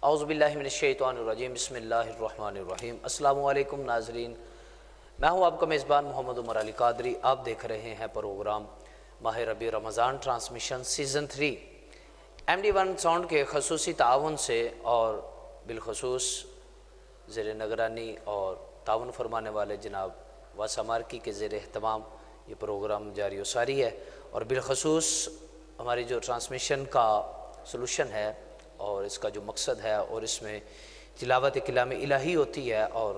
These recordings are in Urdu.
اعوذ باللہ من الشیطان الرجیم، بسم اللہ الرحمن الرحیم۔ السلام علیکم ناظرین، میں ہوں آپ کا میزبان محمد عمر علی قادری۔ آپ دیکھ رہے ہیں پروگرام ماہ ربیع رمضان ٹرانسمیشن سیزن 3 MD1 ساؤنڈ کے خصوصی تعاون سے اور بالخصوص زیر نگرانی اور تعاون فرمانے والے جناب واسا مارکی کے زیر اہتمام یہ پروگرام جاری و ساری ہے، اور بالخصوص ہماری جو ٹرانسمیشن کا سلوشن ہے اور اس کا جو مقصد ہے، اور اس میں تلاوت کلام الہی ہوتی ہے اور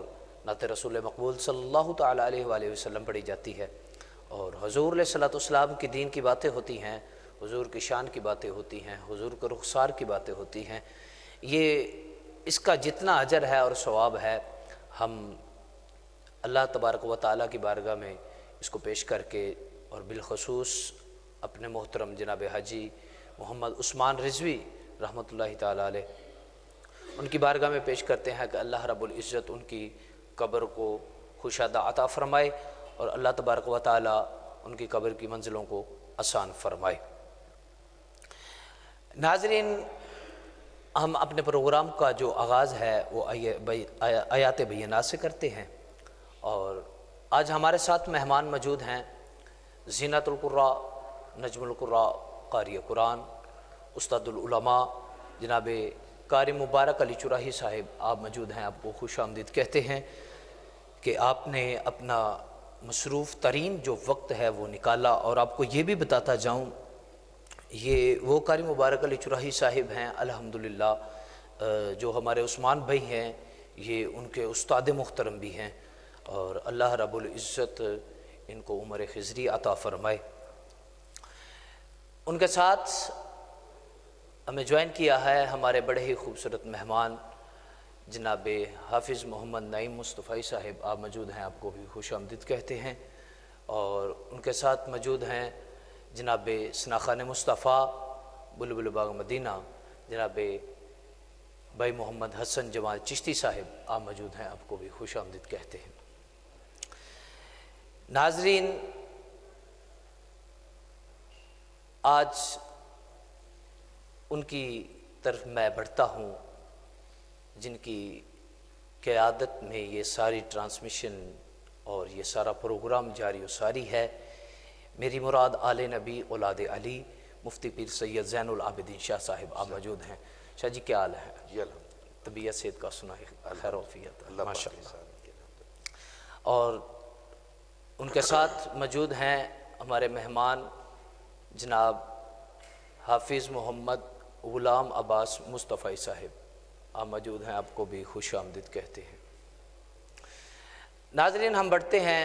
نعت رسول مقبول صلی اللہ تعالیٰ علیہ وآلہ وسلم پڑھی جاتی ہے، اور حضور علیہ الصلوۃ والسلام کی دین کی باتیں ہوتی ہیں، حضور کی شان کی باتیں ہوتی ہیں، حضور کے رخسار کی باتیں ہوتی ہیں۔ یہ اس کا جتنا اجر ہے اور ثواب ہے، ہم اللہ تبارک و تعالیٰ کی بارگاہ میں اس کو پیش کر کے، اور بالخصوص اپنے محترم جناب حاجی محمد عثمان رضوی رحمۃ اللہ تعالیٰ علیہ، ان کی بارگاہ میں پیش کرتے ہیں کہ اللہ رب العزت ان کی قبر کو خوشادہ عطا فرمائے، اور اللہ تبارک و تعالیٰ ان کی قبر کی منزلوں کو آسان فرمائے۔ ناظرین، ہم اپنے پروگرام کا جو آغاز ہے وہ آیات بینات سے کرتے ہیں، اور آج ہمارے ساتھ مہمان موجود ہیں زینت القراء، نجم القراء، قاری قرآن، استاد العلماء جناب قاری مبارک علی چراہی صاحب۔ آپ موجود ہیں، آپ کو خوش آمدید کہتے ہیں کہ آپ نے اپنا مصروف ترین جو وقت ہے وہ نکالا، اور آپ کو یہ بھی بتاتا جاؤں، یہ وہ قاری مبارک علی چراہی صاحب ہیں الحمدللہ، جو ہمارے عثمان بھائی ہیں، یہ ان کے استاد محترم بھی ہیں، اور اللہ رب العزت ان کو عمر خضری عطا فرمائے۔ ان کے ساتھ ہمیں جوائن کیا ہے ہمارے بڑے ہی خوبصورت مہمان جناب حافظ محمد نعیم مصطفی صاحب۔ آپ موجود ہیں، آپ کو بھی خوش آمدید کہتے ہیں، اور ان کے ساتھ موجود ہیں جناب ثناءخان مصطفیٰ بلبل باغ مدینہ جناب بھائی محمد حسن جمال چشتی صاحب۔ آپ موجود ہیں، آپ کو بھی خوش آمدید کہتے ہیں۔ ناظرین، آج ان کی طرف میں بڑھتا ہوں جن کی قیادت میں یہ ساری ٹرانسمیشن اور یہ سارا پروگرام جاری و ساری ہے۔ میری مراد آل نبی اولاد علی مفتی پیر سید زین العابدین شاہ صاحب۔ آپ موجود ہیں۔ شاہ جی کیا حال ہے؟ جی الحمد، طبیعت صحت کا سنا ہے؟ خیر وفیت ماشاء اللہ۔ اللہ۔ اور ان کے ساتھ موجود ہیں ہمارے مہمان جناب حافظ محمد غلام عباس مصطفی صاحب۔ آپ موجود ہیں، آپ کو بھی خوش آمدید کہتے ہیں۔ ناظرین، ہم بڑھتے ہیں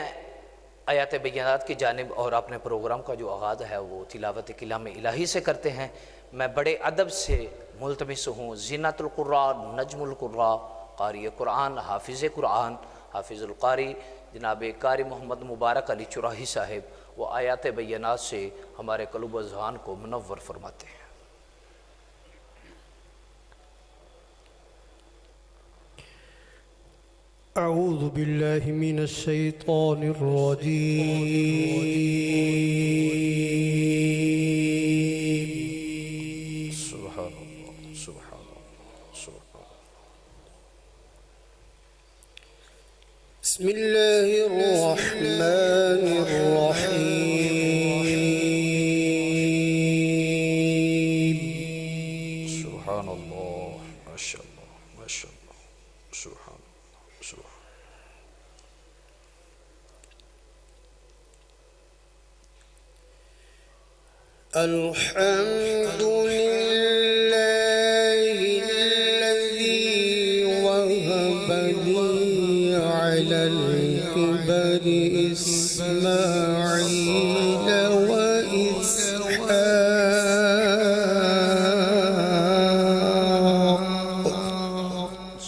آیات بینات کی جانب، اور اپنے پروگرام کا جو آغاز ہے وہ تلاوت کلام الہی سے کرتے ہیں۔ میں بڑے ادب سے ملتمس ہوں زینت القراء، نجم القراء، قاری قرآن، حافظ قرآن، حافظ القاری جناب قاری محمد مبارک علی چراہی صاحب، وہ آیات بینات سے ہمارے قلوب و اذہان کو منور فرماتے ہیں۔ اعوذ باللہ من الشیطان الرجیم، سبحان اللہ، سبحان اللہ، سبحان اللہ۔ بسم اللہ الرحمن الرحیم، سبحان اللہ، ماشاء اللہ، ماشاء اللہ، سبحان اللہ، سبحان الحمد للہ الذی وهب لي على الكبر إسماعيل وإسحاق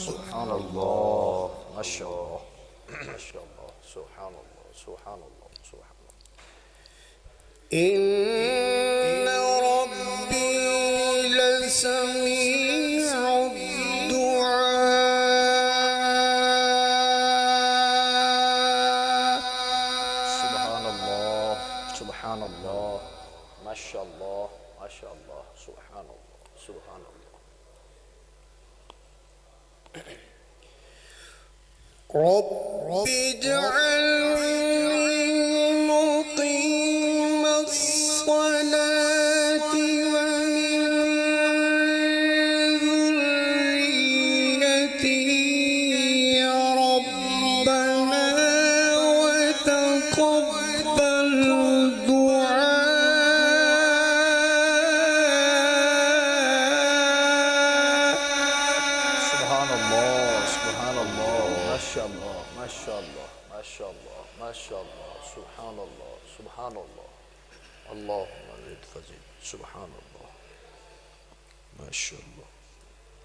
سبحان اللہ، ماشاء اللہ، ماشاء اللہ، سبحان اللہ، سبحان اللہ، سبحان اللہ۔ إن ربي لسميع الدعاء سبحان اللہ، سبحان اللہ، ماشاء اللہ، ماشاء اللہ، سبحان اللہ، سبحان اللہ۔ رب اجعلني مقيم الصلاة ومن ذريتي ربنا وتقبل سبحان الله سبحان الله ما شاء الله ما شاء الله ما شاء الله ما شاء الله سبحان الله سبحان الله اللهم زد فزد سبحان الله ما شاء الله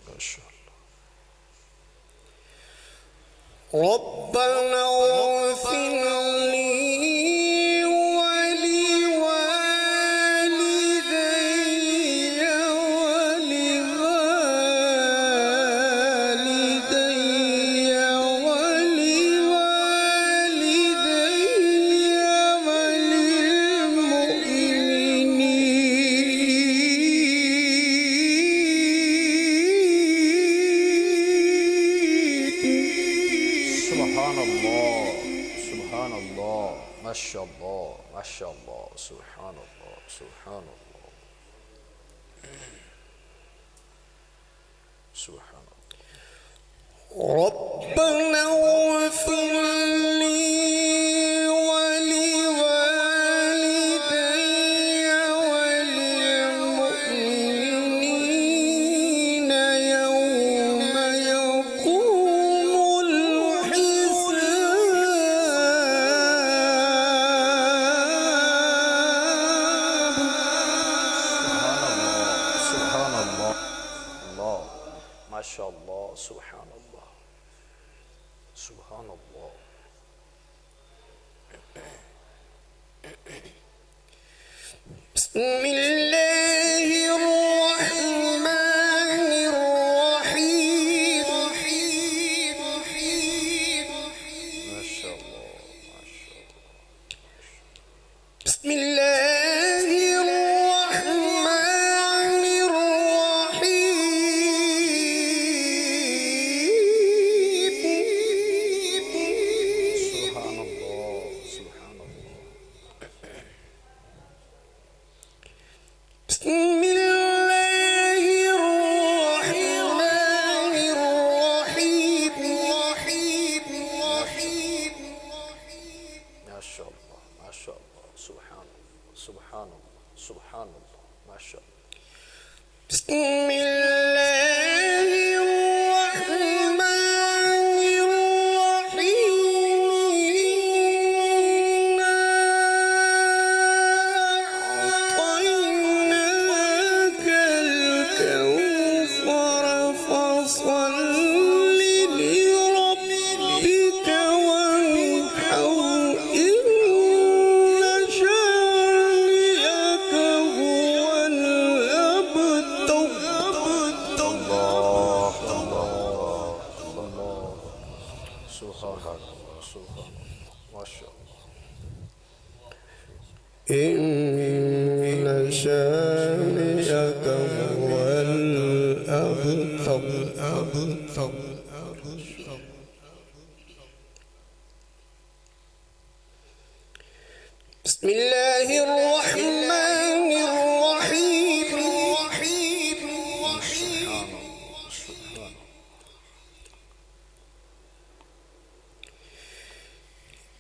ما شاء الله ربنا اغفر لي سبحان الله سبحان الله ما شاء الله ما شاء الله سبحان الله سبحان الله سبحان الله ربنا اغفر لي ولوالدي وللمؤمنين يوم يقوم الحساب سبحان الله الله ما شاء الله سبحان الله سبحان الله بسم الله الرحمن الرحيم ما شاء الله ما شاء الله بسم الله الرحمن الرحيم سبحان الله سبحان الله بسم الله الرحمن الرحيم ما شاء الله ما شاء الله سبحان الله سبحان الله سبحان الله ما شاء الله بسم الله الرحمن الرحيم إنا أعطيناك الكوثر فصل لربك وانحر إن شانئك هو الأبتر الله الله الله سبحان الله سبحان الله ما شاء الله إن شانئك هو الأبتر بسم الله الرحمن الرحيم سبحان الله سبحان الله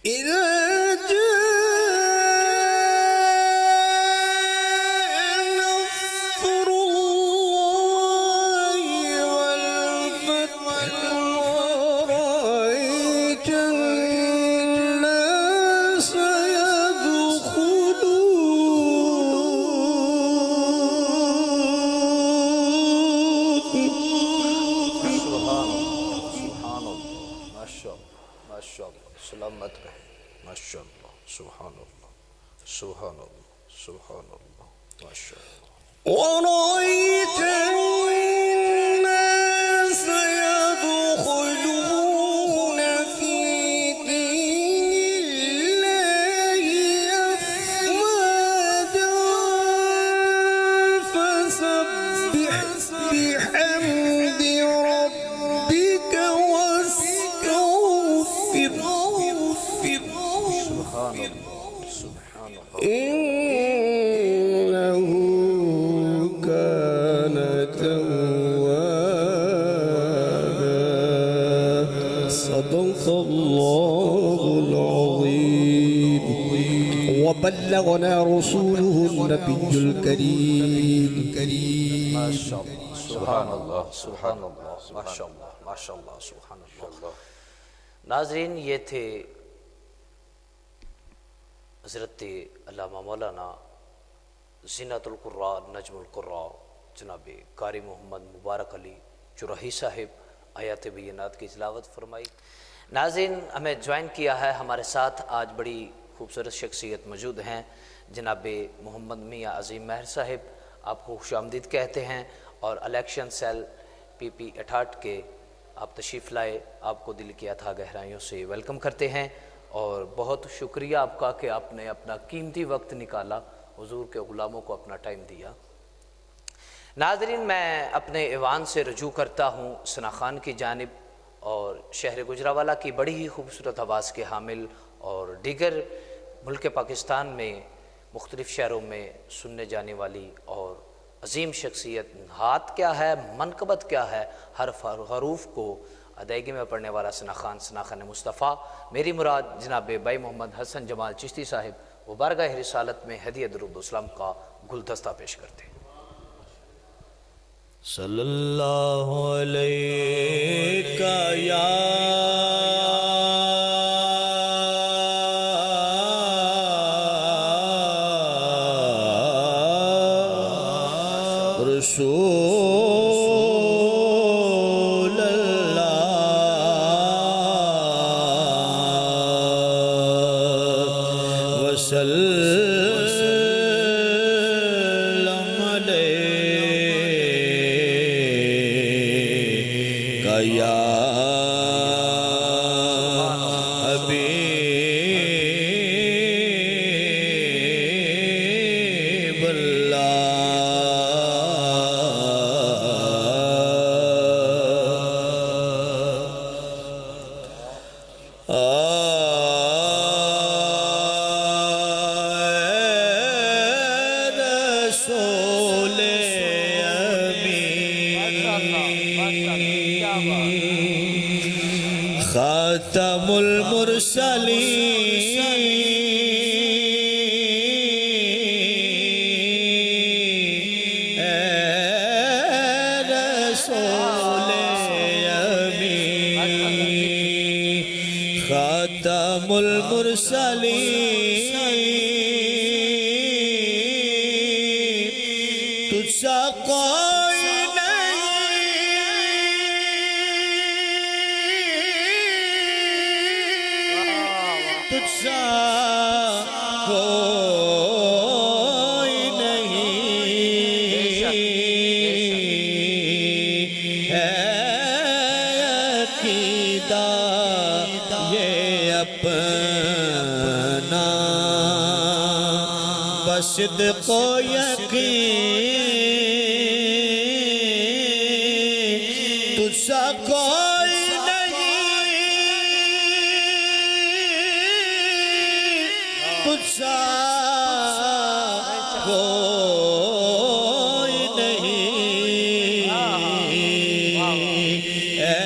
إذا جاء نصر الله والفتح ورأيت الناس يدخلون سبحان الله سبحان الله ما شاء الله ما شاء الله سلامت رہے ما شاء الله سبحان الله سبحان الله سبحان الله ما شاء الله ورأيت الناس يدخلون في دين الله أفواجا فسبح بحمد ربك واستغفره صدق الله العظيم وبلغنا رسوله النبي الكريم ماشاء اللہ سبحان اللہ سبحان اللہ ماشاء اللہ ماشاء اللہ سبحان اللہ. ناظرین، یہ تھے حضرت علامہ مولانا زینت القراء نجم القراء جناب قاری محمد مبارک علی جرحی صاحب. آیات بینات کی تلاوت فرمائی. ناظرین، ہمیں جوائن کیا ہے، ہمارے ساتھ آج بڑی خوبصورت شخصیت موجود ہیں، جناب محمد میاں عظیم مہر صاحب. آپ کو خوش آمدید کہتے ہیں اور الیکشن سیل PP 68 کے آپ تشریف لائے. آپ کو دل کی اتھاہ گہرائیوں سے ویلکم کرتے ہیں اور بہت شکریہ آپ کا کہ آپ نے اپنا قیمتی وقت نکالا، حضور کے غلاموں کو اپنا ٹائم دیا. ناظرین، میں اپنے ایوان سے رجوع کرتا ہوں ثنا خان کی جانب اور شہر گجرانوالہ کی بڑی ہی خوبصورت آواز کے حامل اور دیگر ملک پاکستان میں مختلف شہروں میں سننے جانے والی اور عظیم شخصیت، ہاتھ کیا ہے، منقبت کیا ہے، ہر حروف کو ادائیگی میں پڑھنے والا ثنا خان مصطفیٰ. میری مراد جناب بھائی محمد حسن جمال چشتی صاحب وہ بارگاہ رسالت میں ہدیہ درود و سلام کا گلدستہ پیش کرتے ہیں. صلی اللہ علیہ یا رسول اللہ وسلم علیہ یا حبیب رسول امین خاتم المرسلین رسول امین خاتم المرسلین تجھ سا کوئی نہیں، تجھ سا کوئی نہیں ہے عقیدہ یہ اپنا بصدق و یقین تجھ سا کوئی نہیں، تجھ سا کوئی نہیں اے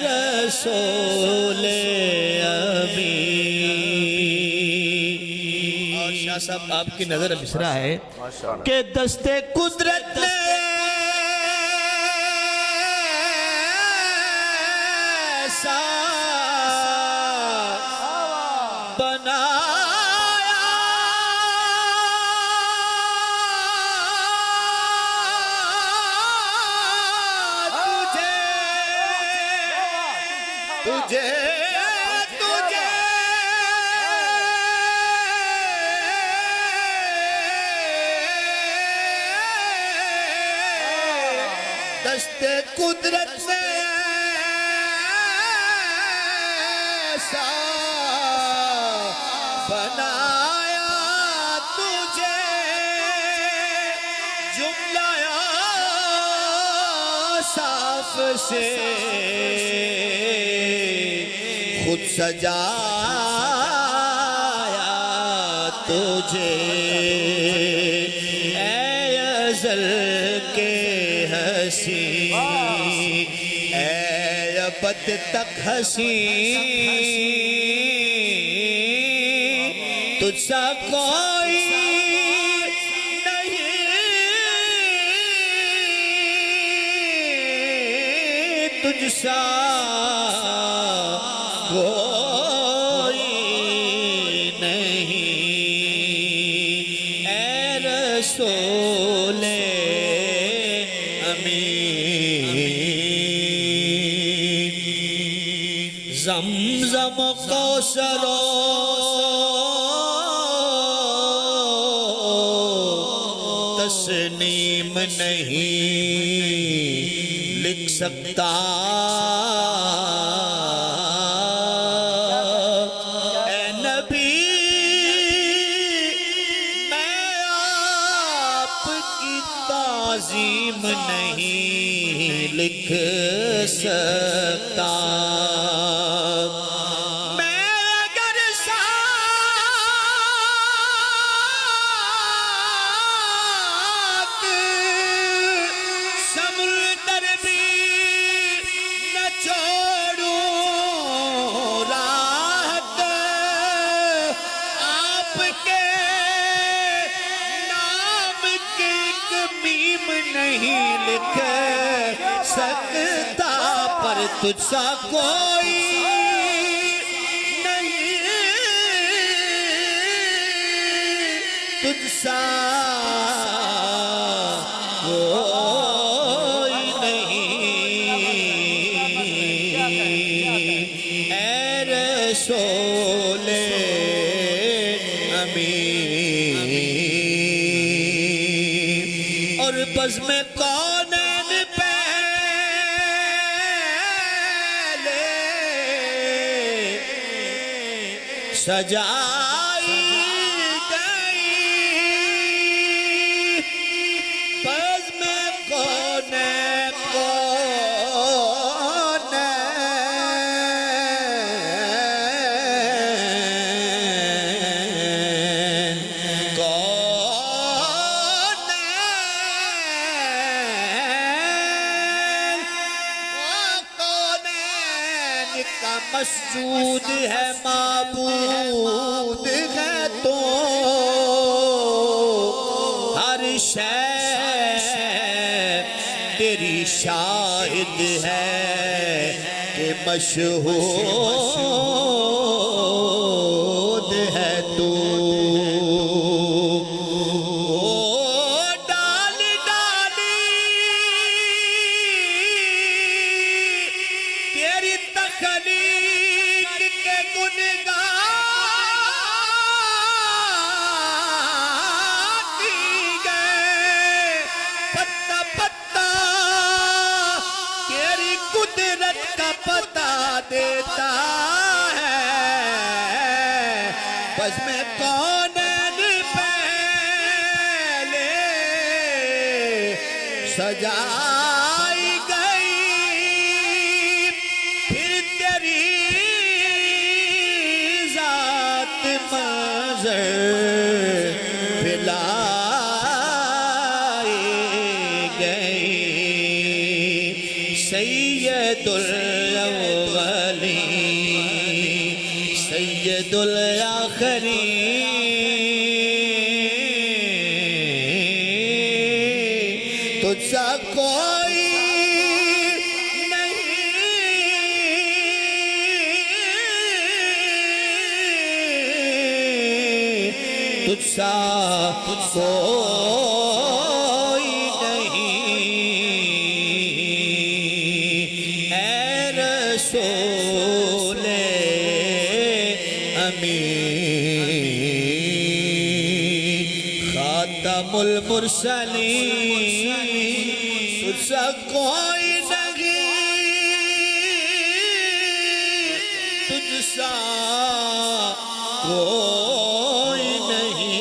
رسول امین. اور شاہ صاحب آپ کی نظر مصرع ہے کہ دست قدرت نے ایسا بنایا تجھے دست قدرت میں ایسا بنایا تجھے جملہ صاف سے خود سجایا تجھے اے ازل کے حسین اے ابد تک حسین تجھ سا کوئی نہیں، تجھ سا کوئی نہیں، اے رسول امین۔ زمزم و کوثر و تسنیم نہیں لکھ سکتا، اے نبی میں آپ کی تعظیم نہیں لکھ سکتا۔ نہیں لکھ سکتا پر تجھ سا کوئی نہیں، تجھ سا کوئی نہیں، اے رسول امین۔ اور بزم کونین پہلے سجائی گئی، بزم کونین مسجود ہے، معبود ہے تو ہر شے تیری شاہد ہے کہ مشہود ہے تو۔ دیتا ہے بزم کونین پہلے سجائی گئی، پھر تیری ذات منظر پھیلائی گئی۔ سید سید الاخرین تجھ سا کوئی نہیں، تجھ سا کوئی نہیں، اے رسول خاتم المرسلین تجھ سا کوئی نہیں، تجھ سا کوئی نہیں۔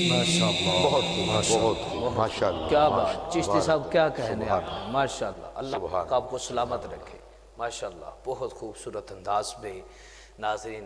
ماشاءاللہ، بہت ماشاءاللہ، کیا بات، چشتی صاحب کیا کہنے آپ ہیں، ماشاءاللہ، اللہ آپ کو سلامت رکھے، ماشاءاللہ، بہت خوبصورت انداز میں ناظرین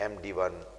MD1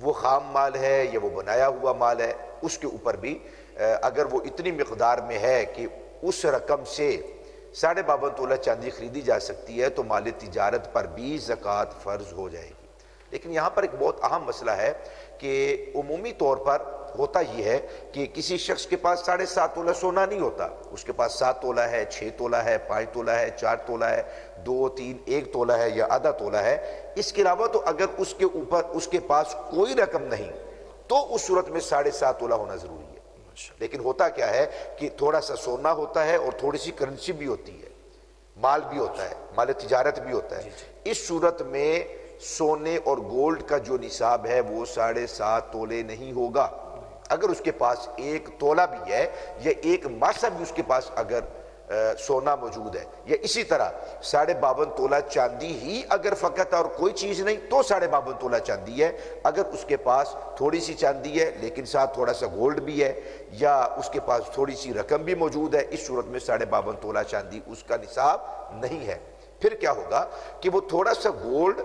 وہ خام مال ہے یا وہ بنایا ہوا مال ہے، اس کے اوپر بھی اگر وہ اتنی مقدار میں ہے کہ اس رقم سے 52.5 تولہ چاندی خریدی جا سکتی ہے تو مال تجارت پر بھی زکوٰۃ فرض ہو جائے گی۔ لیکن یہاں پر ایک بہت اہم مسئلہ ہے کہ عمومی طور پر ہوتا یہ ہے کہ کسی شخص کے پاس 7.5 تولہ سونا نہیں ہوتا، اس کے پاس 7 تولہ ہے، 6 تولہ ہے، 5 تولہ ہے، 4 تولہ ہے، 2، 3، 1 تولہ ہے یا آدھا تولہ ہے۔ اس کے علاوہ تو اگر اس کے اوپر اس کے پاس کوئی رقم نہیں تو اس صورت میں 7.5 تولہ ہونا ضروری ہے۔ لیکن ہوتا کیا ہے کہ تھوڑا سا سونا ہوتا ہے اور تھوڑی سی کرنسی بھی ہوتی ہے، مال بھی ہوتا ہے، مال تجارت بھی ہوتا ہے۔ اس صورت میں سونے اور گولڈ کا جو نصاب ہے وہ 7.5 تولے نہیں ہوگا۔ اگر اس کے پاس 1 تولہ بھی ہے یا 1 ماسہ بھی اس کے پاس اگر سونا موجود ہے، یا اسی طرح 52.5 تولہ چاندی ہی اگر فقط اور کوئی چیز نہیں تو 52.5 تولہ چاندی ہے۔ اگر اس کے پاس تھوڑی سی چاندی ہے لیکن ساتھ تھوڑا سا گولڈ بھی ہے یا اس کے پاس تھوڑی سی رقم بھی موجود ہے، اس صورت میں 52.5 تولہ چاندی اس کا نصاب نہیں ہے۔ پھر کیا ہوگا کہ وہ تھوڑا سا گولڈ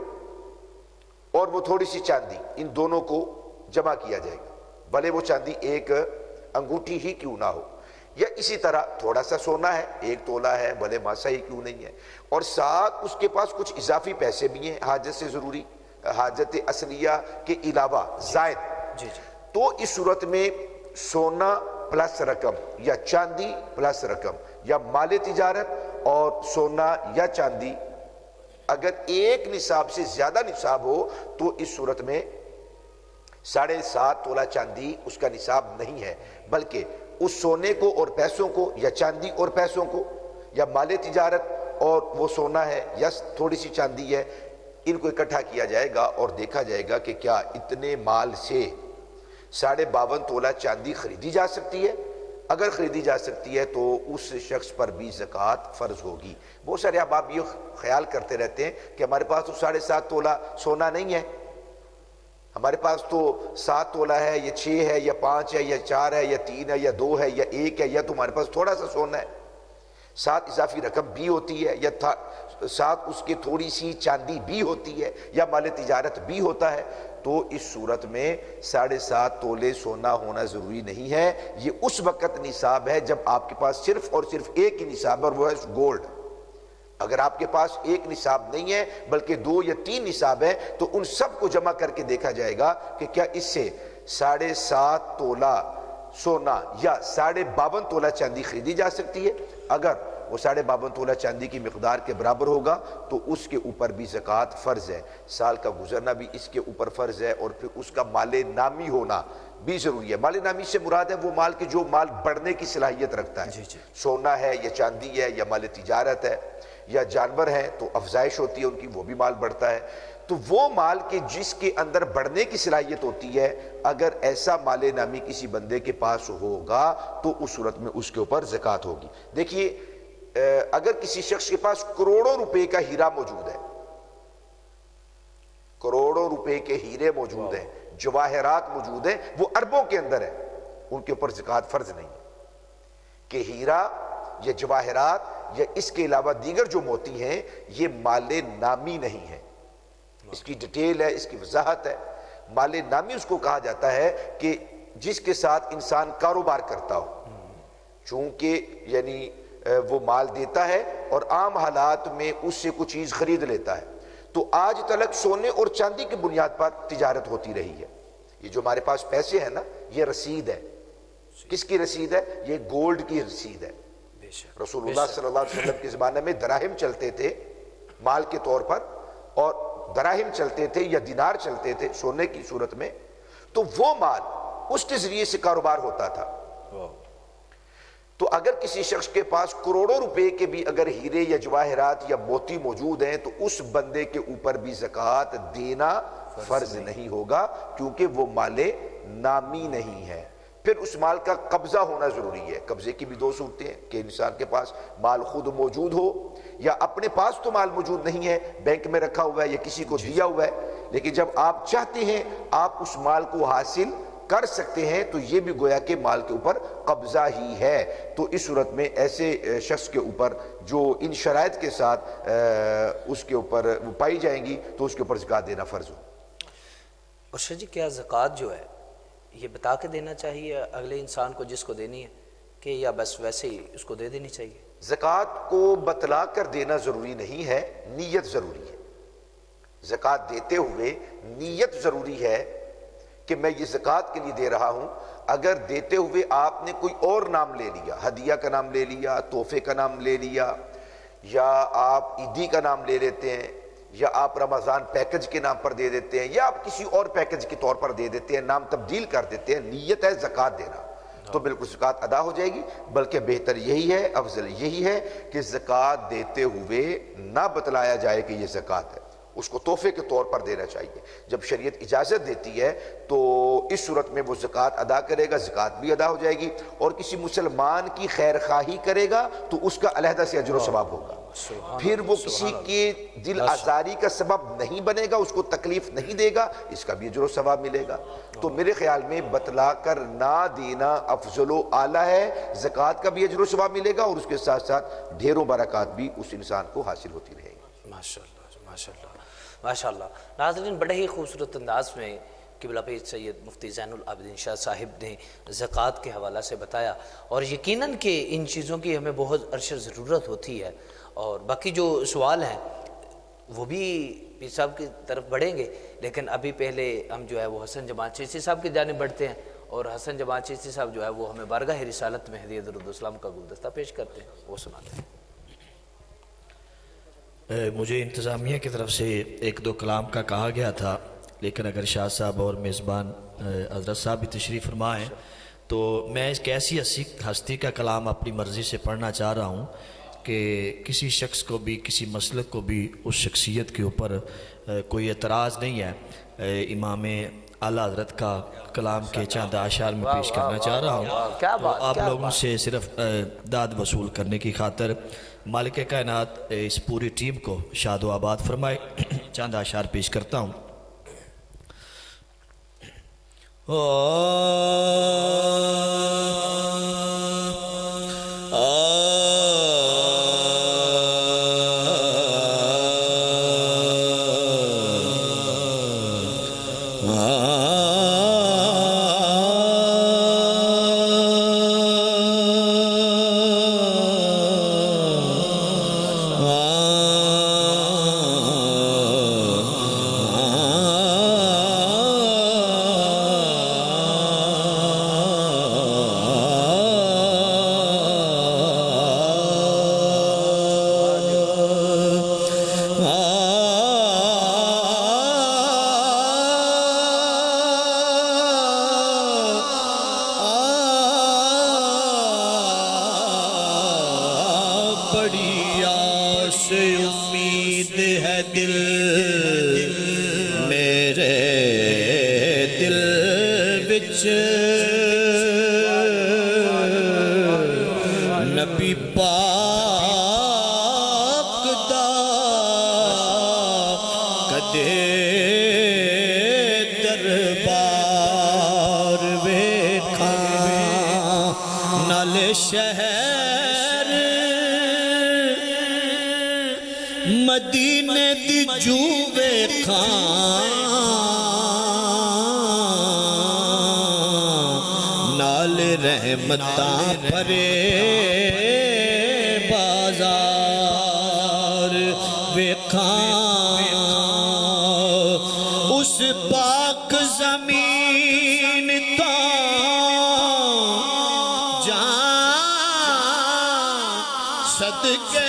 اور وہ تھوڑی سی چاندی، ان دونوں کو جمع کیا جائے گا، بھلے وہ چاندی 1 انگوٹھی ہی کیوں نہ ہو، یا اسی طرح تھوڑا سا سونا ہے 1 تولہ ہے، بھلے ماسہ ہی کیوں نہیں ہے، اور ساتھ اس کے پاس کچھ اضافی پیسے بھی ہیں حاجت سے ضروری، حاجت اصلیہ کے علاوہ زائد، تو اس صورت میں سونا پلس رقم یا چاندی پلس رقم یا مال تجارت اور سونا یا چاندی اگر ایک نصاب سے زیادہ نصاب ہو تو اس صورت میں 7.5 تولہ چاندی اس کا نصاب نہیں ہے، بلکہ اس سونے کو اور پیسوں کو یا چاندی اور پیسوں کو یا مال تجارت اور وہ سونا ہے یا تھوڑی سی چاندی ہے، ان کو اکٹھا کیا جائے گا اور دیکھا جائے گا کہ کیا اتنے مال سے 52.5 تولہ چاندی خریدی جا سکتی ہے۔ اگر خریدی جا سکتی ہے تو اس شخص پر بھی زکوٰۃ فرض ہوگی۔ بہت سارے آپ یہ خیال کرتے رہتے ہیں کہ ہمارے پاس تو 7.5 تولہ سونا نہیں ہے، ہمارے پاس تو 7 تولہ ہے یا 6 ہے یا 5 ہے یا 4 ہے یا 3 ہے یا 2 ہے یا 1 ہے، یا تمہارے پاس تھوڑا سا سونا ہے، ساتھ اضافی رقم بھی ہوتی ہے یا ساتھ اس کے تھوڑی سی چاندی بھی ہوتی ہے یا مال تجارت بھی ہوتا ہے، تو اس صورت میں 7.5 تولے سونا ہونا ضروری نہیں ہے۔ یہ اس وقت نصاب ہے جب آپ کے پاس صرف اور صرف ایک ہی نصاب ہے اور وہ ہے گولڈ۔ اگر آپ کے پاس ایک نصاب نہیں ہے بلکہ 2 یا 3 نصاب ہے تو ان سب کو جمع کر کے دیکھا جائے گا کہ کیا اس سے 7.5 تولہ سونا یا 52.5 تولہ چاندی خریدی جا سکتی ہے۔ اگر وہ 52.5 تولہ چاندی کی مقدار کے برابر ہوگا تو اس کے اوپر بھی زکوٰۃ فرض ہے، سال کا گزرنا بھی اس کے اوپر فرض ہے، اور پھر اس کا مال نامی ہونا بھی ضروری ہے۔ مال نامی سے مراد ہے وہ مال کے جو مال بڑھنے کی صلاحیت رکھتا ہے، سونا ہے یا چاندی ہے یا مال تجارت ہے یا جانور ہیں تو افزائش ہوتی ہے ان کی، وہ بھی مال بڑھتا ہے، تو وہ مال کے جس کے اندر بڑھنے کی صلاحیت ہوتی ہے، اگر ایسا مال نامی کسی بندے کے پاس ہوگا تو اس صورت میں اس کے اوپر زکوٰۃ ہوگی۔ دیکھیے اگر کسی شخص کے پاس کروڑوں روپے کا ہیرا موجود ہے، کروڑوں روپے کے ہیرے موجود ہیں، جواہرات موجود ہیں، وہ اربوں کے اندر ہے، ان کے اوپر زکوٰۃ فرض نہیں ہے کہ ہیرا یا جواہرات یا اس کے علاوہ دیگر جو موتی ہیں یہ مال نامی نہیں ہے، اس کی ڈیٹیل ہے، اس کی وضاحت ہے۔ مال نامی اس کو کہا جاتا ہے کہ جس کے ساتھ انسان کاروبار کرتا ہو، چونکہ یعنی وہ مال دیتا ہے اور عام حالات میں اس سے کچھ چیز خرید لیتا ہے، تو آج تلک سونے اور چاندی کی بنیاد پر تجارت ہوتی رہی ہے۔ یہ جو ہمارے پاس پیسے ہیں نا، یہ رسید ہے، کس کی رسید ہے؟ یہ گولڈ کی رسید ہے۔ رسول اللہ صلی اللہ علیہ وسلم کے زمانے میں دراہم چلتے تھے مال کے طور پر، اور دراہم چلتے تھے یا دینار چلتے تھے سونے کی صورت میں، تو وہ مال اس کے ذریعے سے کاروبار ہوتا تھا۔ تو اگر کسی شخص کے پاس کروڑوں روپے کے بھی اگر ہیرے یا جواہرات یا موتی موجود ہیں تو اس بندے کے اوپر بھی زکوٰۃ دینا فرض نہیں ہوگا، کیونکہ وہ مال نامی نہیں ہے۔ پھر اس مال کا قبضہ ہونا ضروری ہے۔ قبضے کی بھی 2 صورتیں ہیں کہ انسان کے پاس مال خود موجود ہو، یا اپنے پاس تو مال موجود نہیں ہے، بینک میں رکھا ہوا ہے یا کسی کو دیا ہوا ہے، لیکن جب آپ چاہتے ہیں آپ اس مال کو حاصل کر سکتے ہیں تو یہ بھی گویا کہ مال کے اوپر قبضہ ہی ہے۔ تو اس صورت میں ایسے شخص کے اوپر جو ان شرائط کے ساتھ اس کے اوپر پائی جائیں گی تو اس کے اوپر زکوٰۃ دینا فرض ہو۔ اور شاہ جی کیا زکوٰۃ جو ہے یہ بتا کے دینا چاہیے اگلے انسان کو جس کو دینی ہے، کہ یا بس ویسے ہی اس کو دے دینی چاہیے؟ زکوٰۃ کو بتلا کر دینا ضروری نہیں ہے، نیت ضروری ہے۔ زکوٰۃ دیتے ہوئے نیت ضروری ہے کہ میں یہ زکوٰۃ کے لیے دے رہا ہوں۔ اگر دیتے ہوئے آپ نے کوئی اور نام لے لیا، ہدیہ کا نام لے لیا، تحفے کا نام لے لیا، یا آپ عیدی کا نام لے لیتے ہیں، یا آپ رمضان پیکج کے نام پر دے دیتے ہیں، یا آپ کسی اور پیکج کے طور پر دے دیتے ہیں، نام تبدیل کر دیتے ہیں، نیت ہے زکوٰۃ دینا، تو بالکل زکوٰۃ ادا ہو جائے گی۔ بلکہ بہتر یہی ہے، افضل یہی ہے کہ زکوٰۃ دیتے ہوئے نہ بتلایا جائے کہ یہ زکوٰۃ ہے، اس کو تحفے کے طور پر دینا چاہیے۔ جب شریعت اجازت دیتی ہے تو اس صورت میں وہ زکوٰۃ ادا کرے گا، زکوٰۃ بھی ادا ہو جائے گی، اور کسی مسلمان کی خیر خواہی کرے گا تو اس کا علیحدہ سے اجر و ثواب ہوگا۔ پھر وہ کسی کے دل آزاری کا سبب نہیں بنے گا، اس کو تکلیف نہیں دے گا، اس کا بھی اجر و ثواب ملے گا۔ تو میرے خیال میں بتلا کر نہ دینا افضل و اعلیٰ ہے، زکوٰۃ کا بھی اجر و ثواب ملے گا، اور اس کے ساتھ ساتھ ڈھیروں برکات بھی اس انسان کو حاصل ہوتی رہے گی۔ ماشاءاللہ ماشاءاللہ ماشاءاللہ۔ ناظرین، بڑے ہی خوبصورت انداز میں قبلہ پیر سید مفتی زین العابدین شاہ صاحب نے زکوٰۃ کے حوالہ سے بتایا، اور یقیناً کہ ان چیزوں کی ہمیں بہت ارشد ضرورت ہوتی ہے۔ اور باقی جو سوال ہیں وہ بھی پیر صاحب کی طرف بڑھیں گے، لیکن ابھی پہلے ہم جو ہے وہ حسن جماعت چشتی صاحب کی جانب بڑھتے ہیں، اور حسن جماعت چشتی صاحب جو ہے وہ ہمیں بارگاہ رسالت میں ہدیہ درود و سلام کا گلدستہ پیش کرتے ہیں، وہ سناتے ہیں۔ مجھے انتظامیہ کی طرف سے ایک دو کلام کا کہا گیا تھا، لیکن اگر شاہ صاحب اور میزبان حضرت صاحب بھی تشریف فرمائیں تو میں ایک ایسی ہستی کا کلام اپنی مرضی سے پڑھنا چاہ رہا ہوں کہ کسی شخص کو بھی، کسی مسلک کو بھی اس شخصیت کے اوپر کوئی اعتراض نہیں ہے۔ امام اعلیٰ حضرت کا کلام کے چند اشعار میں پیش کرنا چاہ رہا ہوں، تو آپ لوگوں سے صرف داد وصول کرنے کی خاطر مالک کائنات اس پوری ٹیم کو شاد و آباد فرمائے۔ چند اشعار پیش کرتا ہوں۔ بڑی آس امید ہے دل میرے دل وچ، نبی پاک دا کدے دربار ویکھاں، نال شہر مدینے دی جو ویکھاں، نال رحمتاں بھرے بازار ویکھاں، اس پاک زمین تو جان صدقے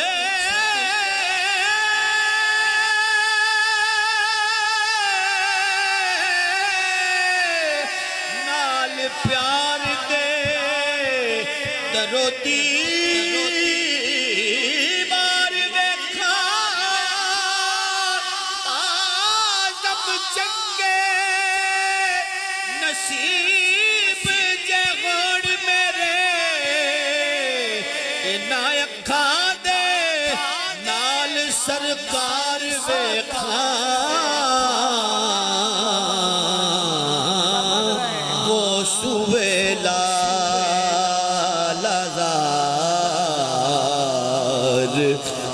پیار دے دروتی بار ویکھاں، آدم چنگے نصیب جے غوڑ میرے، انہاں اکھاں دے نال سرکار ویکھاں،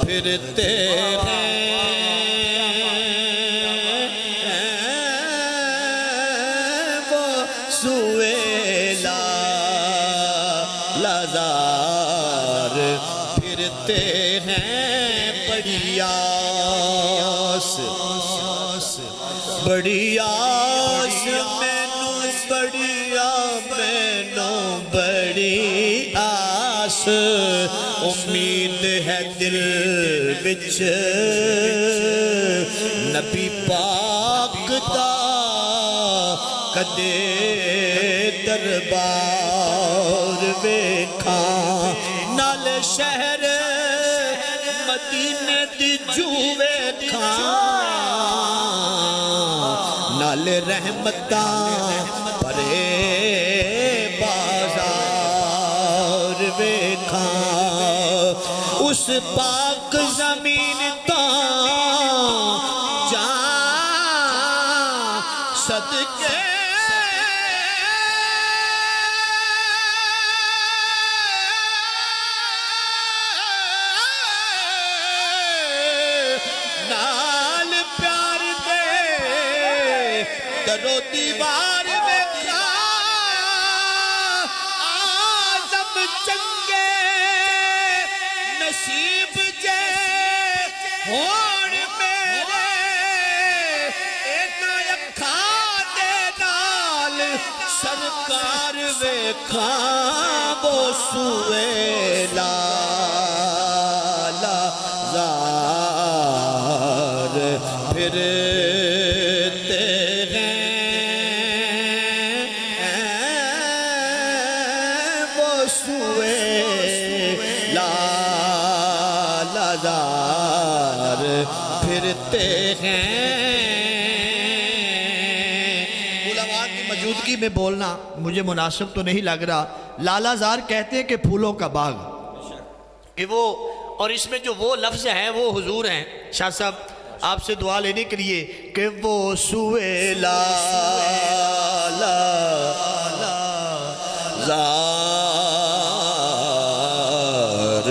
پھرتے ہیں لازار پھرتے ہیں بڑی آس بڑی آس مینوں بڑی آس امید ہے دل وچ نبی پاک دا کدے دربار ویکھاں نال شہر مدینے دی جو ویکھاں نال رحمتاں پرے بازار ویکھاں اس پاک زمین تو جان صدقے نال پیار دے درو دیوار ویکھا آزم چنگے نصیب جے ہون میرے ایک اکھاں دے نال سرکار ویکھا وہ سوئے لالا زار پھرتے ہیں وہ سوئے لالا زار پھرتے ہیں علماء کی موجودگی میں بولنا مجھے مناسب تو نہیں لگ رہا. لالا زار کہتے ہیں کہ پھولوں کا باغ کہ وہ، اور اس میں جو وہ لفظ ہیں وہ حضور ہیں. شاہ صاحب آپ سے دعا لینے کے لیے کہ وہ سوئے لالا زار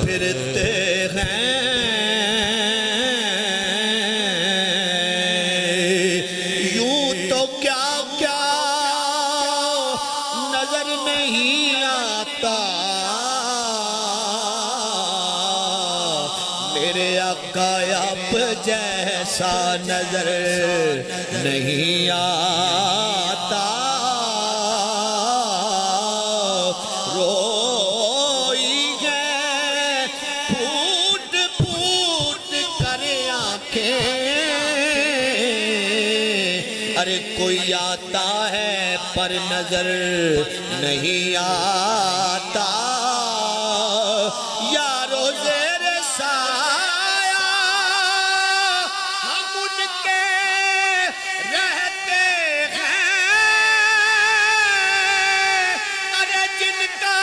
پھرتے ہیں یوں تو کیا کیا نظر نہیں آتا میرے آقا آپ جیسا نظر نہیں آتا روئی ہے پھوٹ پھوٹ کر آنکھیں ارے کوئی آتا ہے پر نظر نہیں آتا یارو زیر سایہ ہم ان کے رہتے ہیں ارے جن کا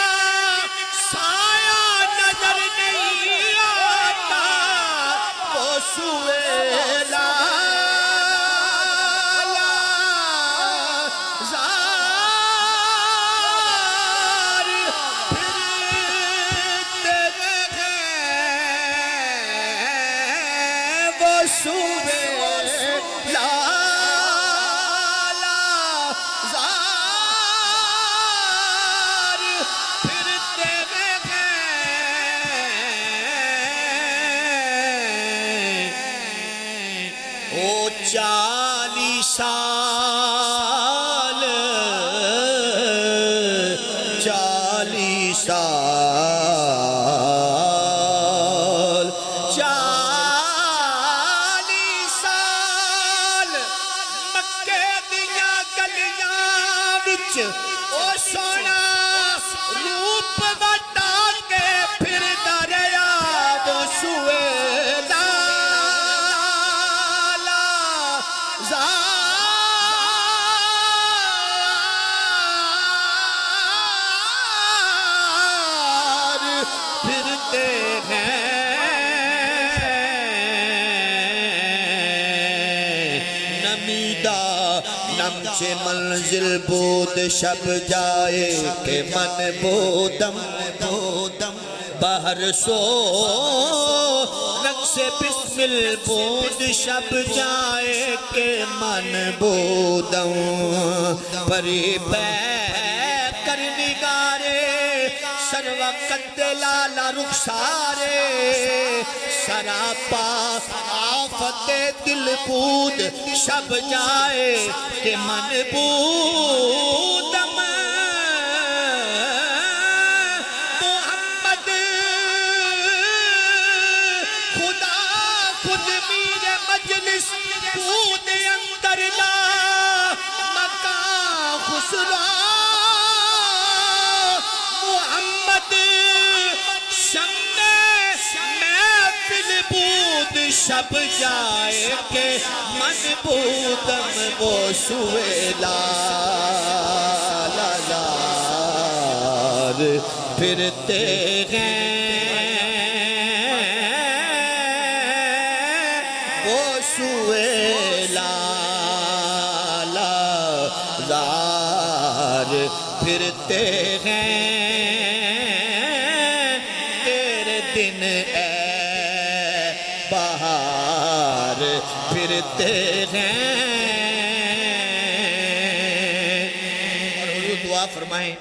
سایہ نظر نہیں آتا وہ سوئے لالا زار پھرتے ہیں وہ سوئے لالا زار پھرتے ہیں او 40 سال 40 سال 40 سال مکے دیاں گلیاں وچ او سونا روپ وٹا کے پھردا رہیا وہ سوئے لالا زار پھرتے ہیں نمیدہ نمچے منزل بود شب جائے کہ من بودم باہر سو رقص بسمل بود شب جائے کہ من بودم پری پہ کر نگارے سروقت لالا رخسارے سراپا آفت دل بود شب جائے کہ من بود محمد خدا خود میر مجلس بود اندر لا مکان خسرا محمد شمع محفل بود شب جائے کہ من بودم وہ سوئے لالار پھرتے ہیں وہ سوئے لالار پھرتے ہیں تیرے دن اے بہار پھرتے ہیں اور حضور دعا فرمائیں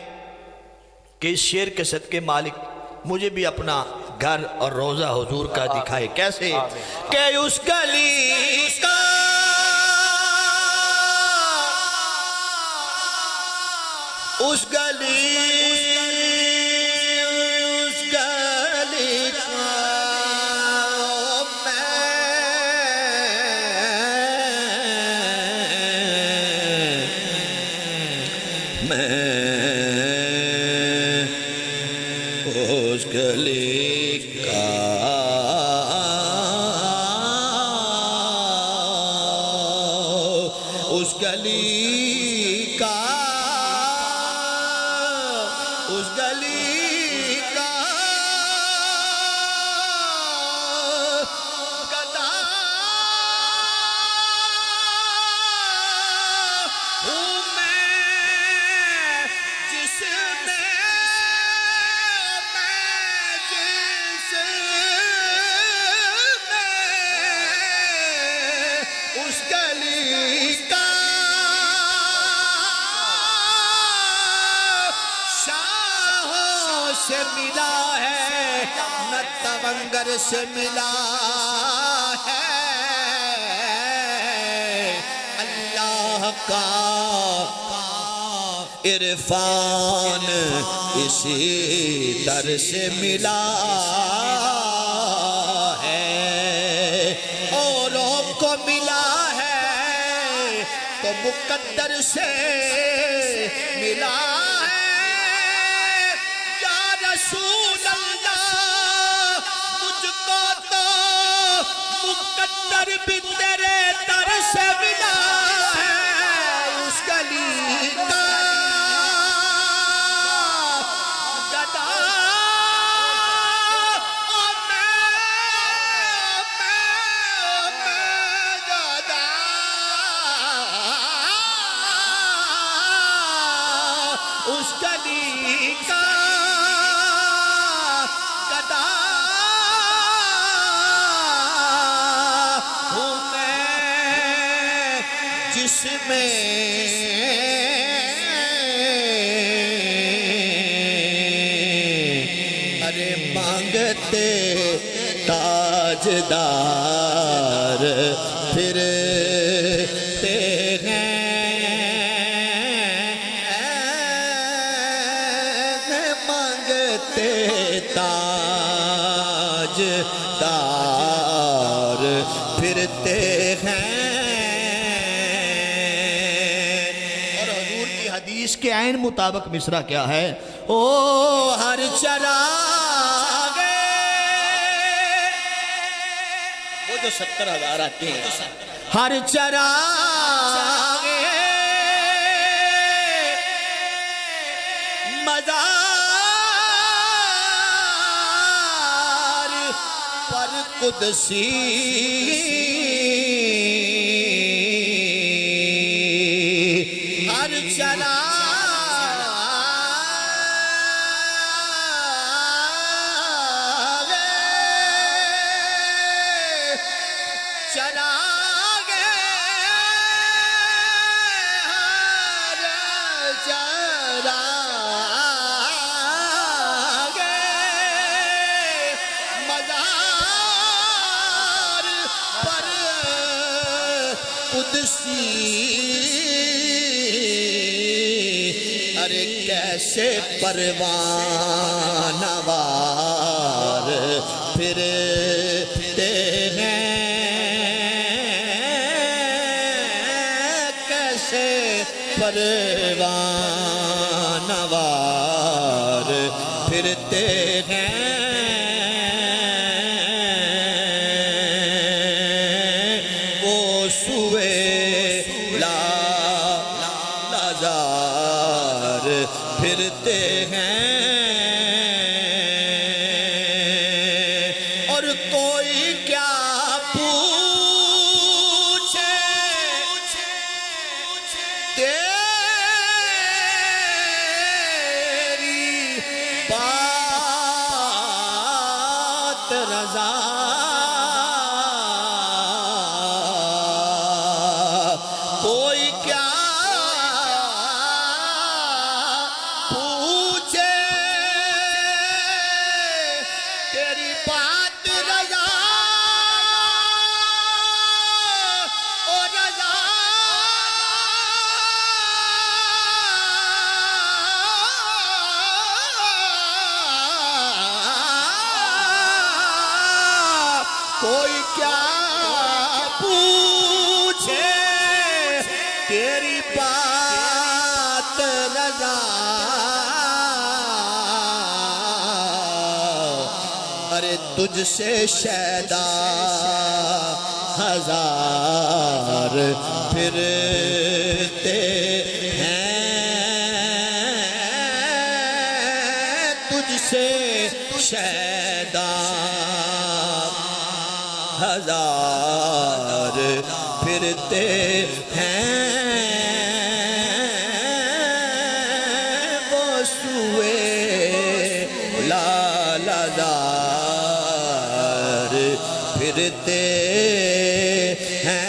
کہ اس شعر کے صدقے مالک مجھے بھی اپنا گھر اور روزہ حضور کا دکھائے. کیسے کہ اس گلی کا اس گلی کا میں اس گلی کا اس گلی کا اس گلی کا گدا ہوں میں جس میں اس گلی کا شاہوں سے ملا ہے نہ تونگر سے ملا ہے اللہ کا عرفان اسی در سے ملا ہے اوروں کو ملا ہے تو مقدر سے ملا ہے یا رسول اللہ مجھ کو تو مقدر بھی تیرے در سے ملا ہے اس گلی کا اس گلی کا گدا ہوں میں جس میں ارے مانگتے تاجدار پھرتے ہیں تاجدار پھرتے ہیں اور حضور کی حدیث کے عین مطابق مصرع کیا ہے او ہر چراغے وہ جو 70,000 آتے ہیں ہر چراغے مزار پر قدسی ہر چراغے ہر چراغے سی ارے کیسے پروانہ وار پھرتے ہیں کیسے پروانہ وار پھرتے ہیں وہ سوئے لازار پھرتے ہیں اور کوئی کیا پوچھے تیری بات رضا کوئی کیا پوچھے تیری بات رضا او رضا کوئی کیا پوچھے تیری بات رضا ارے تجھ سے شیدا ہزار پھرتے ہیں تجھ سے شیدا ہزار پھرتے ہیں وہ سوئے لالادار پھرتے ہیں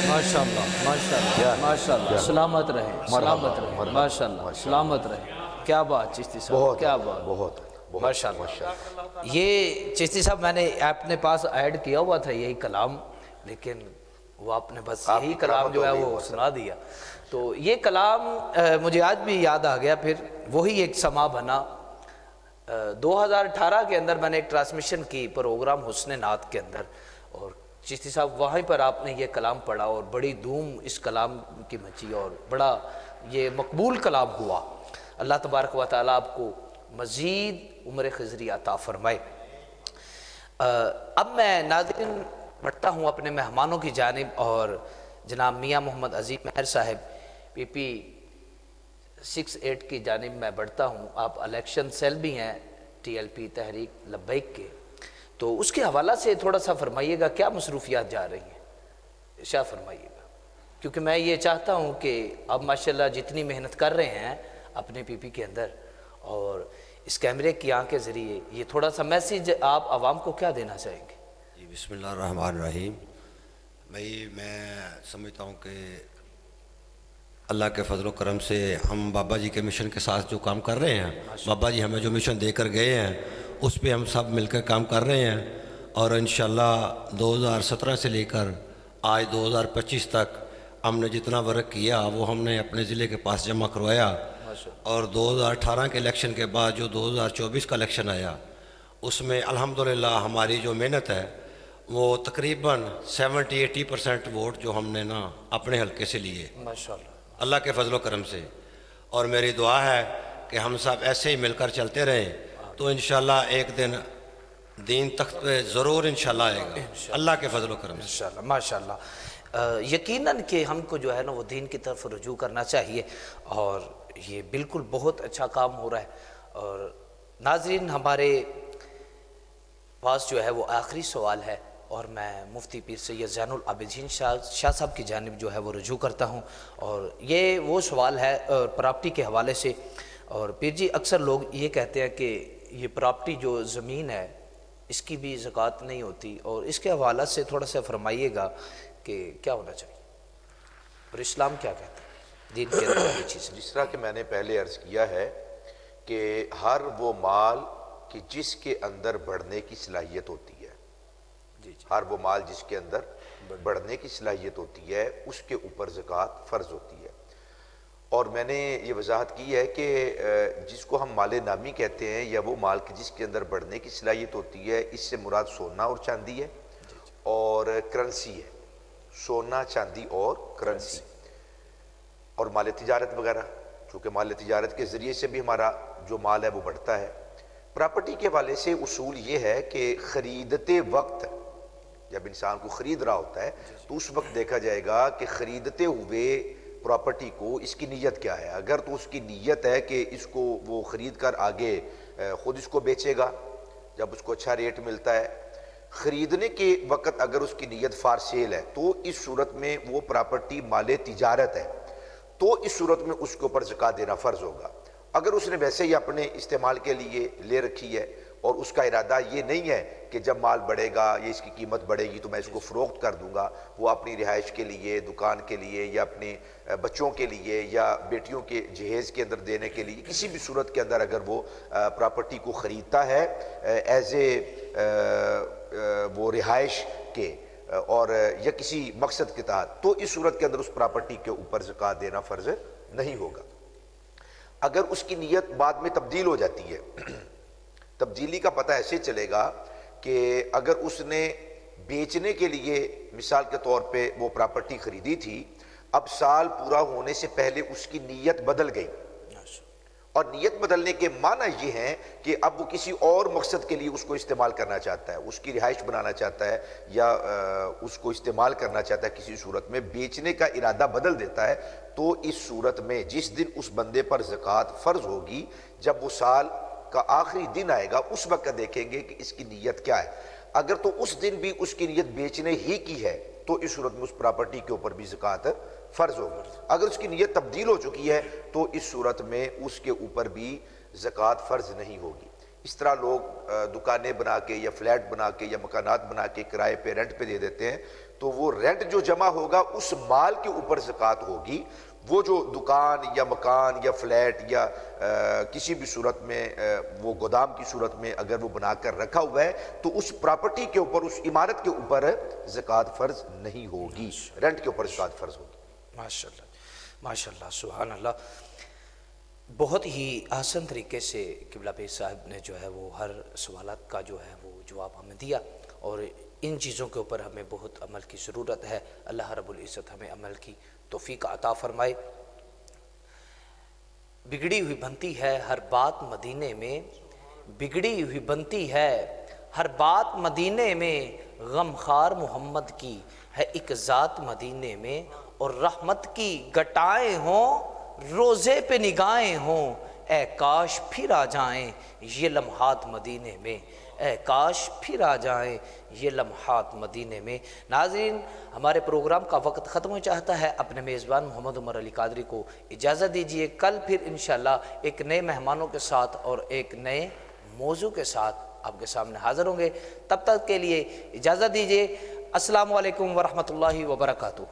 ماشاءاللہ ماشاءاللہ ماشاءاللہ سلامت رہیں سلامت رہیں ماشاءاللہ سلامت رہیں کیا بات چشتی صاحب کیا بات بہت ماشاءاللہ یہ چشتی صاحب میں نے اپنے پاس ایڈ کیا ہوا تھا یہی کلام لیکن وہ آپ نے بس یہی کلام جو ہے وہ سنا دیا تو یہ کلام مجھے آج بھی یاد آ گیا پھر وہی ایک سما بنا 2018 کے اندر میں نے ایک ٹرانسمیشن کی پروگرام حسن نعت کے اندر اور چشتی صاحب وہیں پر آپ نے یہ کلام پڑھا اور بڑی دھوم اس کلام کی مچی اور بڑا یہ مقبول کلام ہوا اللہ تبارک و تعالیٰ آپ کو مزید عمر خضری عطا فرمائے اب میں ناظرین بڑھتا ہوں اپنے مہمانوں کی جانب اور جناب میاں محمد عظیم مہر صاحب پی پی 68 کی جانب میں بڑھتا ہوں آپ الیکشن سیل بھی ہیں T L P Tehreek Labbaik کے تو اس کے حوالہ سے تھوڑا سا فرمائیے گا کیا مصروفیات جا رہی ہیں شاہ فرمائیے گا کیونکہ میں یہ چاہتا ہوں کہ آپ ماشاءاللہ جتنی محنت کر رہے ہیں اپنے پی پی کے اندر اور اس کیمرے کی آنکھ کے ذریعے یہ تھوڑا سا میسیج آپ عوام کو کیا دینا چاہیں گے جی بسم اللہ الرحمن الرحیم میں سمجھتا ہوں کہ اللہ کے فضل و کرم سے ہم بابا جی کے مشن کے ساتھ جو کام کر رہے ہیں بابا جی ہمیں جو مشن دے کر گئے ہیں اس پہ ہم سب مل کر کام کر رہے ہیں اور انشاءاللہ 2017 سے لے کر آج 2025 تک ہم نے جتنا ورک کیا وہ ہم نے اپنے ضلع کے پاس جمع کروایا اور 2018 کے الیکشن کے بعد جو 2024 کا الیکشن آیا اس میں الحمدللہ ہماری جو محنت ہے وہ تقریباً 70-80% ووٹ جو ہم نے نا اپنے حلقے سے لیے ماشاءاللہ اللہ کے فضل و کرم سے اور میری دعا ہے کہ ہم سب ایسے ہی مل کر چلتے رہیں تو انشاءاللہ ایک دن دین تخت پہ ضرور انشاءاللہ آئے گا اللہ کے فضل و کرم سے انشاءاللہ ماشاءاللہ یقیناً کہ ہم کو جو ہے نا وہ دین کی طرف رجوع کرنا چاہیے اور یہ بالکل بہت اچھا کام ہو رہا ہے اور ناظرین ہمارے پاس جو ہے وہ آخری سوال ہے اور میں مفتی پیر سید زین العابدین شاہ صاحب کی جانب جو ہے وہ رجوع کرتا ہوں اور یہ وہ سوال ہے پراپرٹی کے حوالے سے اور پیر جی اکثر لوگ یہ کہتے ہیں کہ یہ پراپرٹی جو زمین ہے اس کی بھی زکوٰۃ نہیں ہوتی اور اس کے حوالہ سے تھوڑا سا فرمائیے گا کہ کیا ہونا چاہیے اور اسلام کیا کہتا ہے دین کے اندر یہ چیزیں؟ جس طرح کہ میں نے پہلے عرض کیا ہے کہ ہر وہ مال کہ جس کے اندر بڑھنے کی صلاحیت ہوتی ہے، ہر وہ مال جس کے اندر بڑھنے کی صلاحیت ہوتی ہے اس کے اوپر زکوٰۃ فرض ہوتی ہے۔ اور میں نے یہ وضاحت کی ہے کہ جس کو ہم مال نامی کہتے ہیں یا وہ مال کہ جس کے اندر بڑھنے کی صلاحیت ہوتی ہے، اس سے مراد سونا اور چاندی ہے اور کرنسی ہے، سونا چاندی اور کرنسی، اور مال تجارت وغیرہ، چونکہ مال تجارت کے ذریعے سے بھی ہمارا جو مال ہے وہ بڑھتا ہے۔ پراپرٹی کے حوالے سے اصول یہ ہے کہ خریدتے وقت جب انسان کو خرید رہا ہوتا ہے تو اس وقت دیکھا جائے گا کہ خریدتے ہوئے پراپرٹی کو اس کی نیت کیا ہے۔ اگر تو اس کی نیت ہے کہ اس کو وہ خرید کر آگے خود اس کو بیچے گا جب اس کو اچھا ریٹ ملتا ہے، خریدنے کے وقت اگر اس کی نیت فار سیل ہے تو اس صورت میں وہ پراپرٹی مال تجارت ہے، تو اس صورت میں اس کے اوپر زکوٰۃ دینا فرض ہوگا۔ اگر اس نے ویسے ہی اپنے استعمال کے لیے لے رکھی ہے اور اس کا ارادہ یہ نہیں ہے کہ جب مال بڑھے گا یا اس کی قیمت بڑھے گی تو میں اس کو فروخت کر دوں گا، وہ اپنی رہائش کے لیے، دکان کے لیے، یا اپنے بچوں کے لیے، یا بیٹیوں کے جہیز کے اندر دینے کے لیے، کسی بھی صورت کے اندر اگر وہ پراپرٹی کو خریدتا ہے ایز اے وہ رہائش کے اور یا کسی مقصد کے تحت، تو اس صورت کے اندر اس پراپرٹی کے اوپر زکوٰۃ دینا فرض نہیں ہوگا۔ اگر اس کی نیت بعد میں تبدیل ہو جاتی ہے، تبدیلی کا پتہ ایسے چلے گا کہ اگر اس نے بیچنے کے لیے مثال کے طور پہ وہ پراپرٹی خریدی تھی، اب سال پورا ہونے سے پہلے اس کی نیت بدل گئی، اور نیت بدلنے کے معنی یہ ہیں کہ اب وہ کسی اور مقصد کے لیے اس کو استعمال کرنا چاہتا ہے، اس کی رہائش بنانا چاہتا ہے یا اس کو استعمال کرنا چاہتا ہے، کسی صورت میں بیچنے کا ارادہ بدل دیتا ہے، تو اس صورت میں جس دن اس بندے پر زکوٰۃ فرض ہوگی، جب وہ سال کا آخری دن آئے گا اس وقت دیکھیں گے کہ اس کی نیت کیا ہے۔ اگر تو اس دن بھی اس کی نیت بیچنے ہی کی ہے تو اس صورت میں اس پراپرٹی کے اوپر بھی زکوٰۃ فرض ہوگی۔ اگر اس کی نیت تبدیل ہو چکی ہے تو اس صورت میں اس کے اوپر بھی زکوٰۃ فرض نہیں ہوگی۔ اس طرح لوگ دکانیں بنا کے یا فلیٹ بنا کے یا مکانات بنا کے کرائے پہ رینٹ پہ دے دیتے ہیں، تو وہ رینٹ جو جمع ہوگا اس مال کے اوپر زکوٰۃ ہوگی۔ وہ جو دکان یا مکان یا فلیٹ یا کسی بھی صورت میں وہ گودام کی صورت میں اگر وہ بنا کر رکھا ہوا ہے تو اس پراپرٹی کے اوپر، اس عمارت کے اوپر زکوٰۃ فرض نہیں ہوگی، رینٹ کے اوپر زکوٰۃ فرض ہوگی۔ ماشاءاللہ ماشاءاللہ سبحان اللہ، بہت ہی آسان طریقے سے قبلہ پیر صاحب نے جو ہے وہ ہر سوالات کا جو ہے وہ جواب ہمیں دیا، اور ان چیزوں کے اوپر ہمیں بہت عمل کی ضرورت ہے۔ اللہ رب العزت ہمیں عمل کی توفیق عطا فرمائے۔ بگڑی ہوئی بنتی ہے ہر بات مدینے میں، بگڑی ہوئی بنتی ہے ہر بات مدینے میں، غم خار محمد کی ہے ایک ذات مدینے میں، اور رحمت کی گٹائیں ہوں روزے پہ نگاہیں ہوں، اے کاش پھر آ جائیں یہ لمحات مدینے میں، اے کاش پھر آ جائیں یہ لمحات مدینے میں۔ ناظرین، ہمارے پروگرام کا وقت ختم ہو چاہتا ہے، اپنے میزبان محمد عمر علی قادری کو اجازت دیجیے۔ کل پھر انشاءاللہ ایک نئے مہمانوں کے ساتھ اور ایک نئے موضوع کے ساتھ آپ کے سامنے حاضر ہوں گے۔ تب تک کے لیے اجازت دیجیے۔ السلام علیکم ورحمۃ اللہ وبرکاتہ۔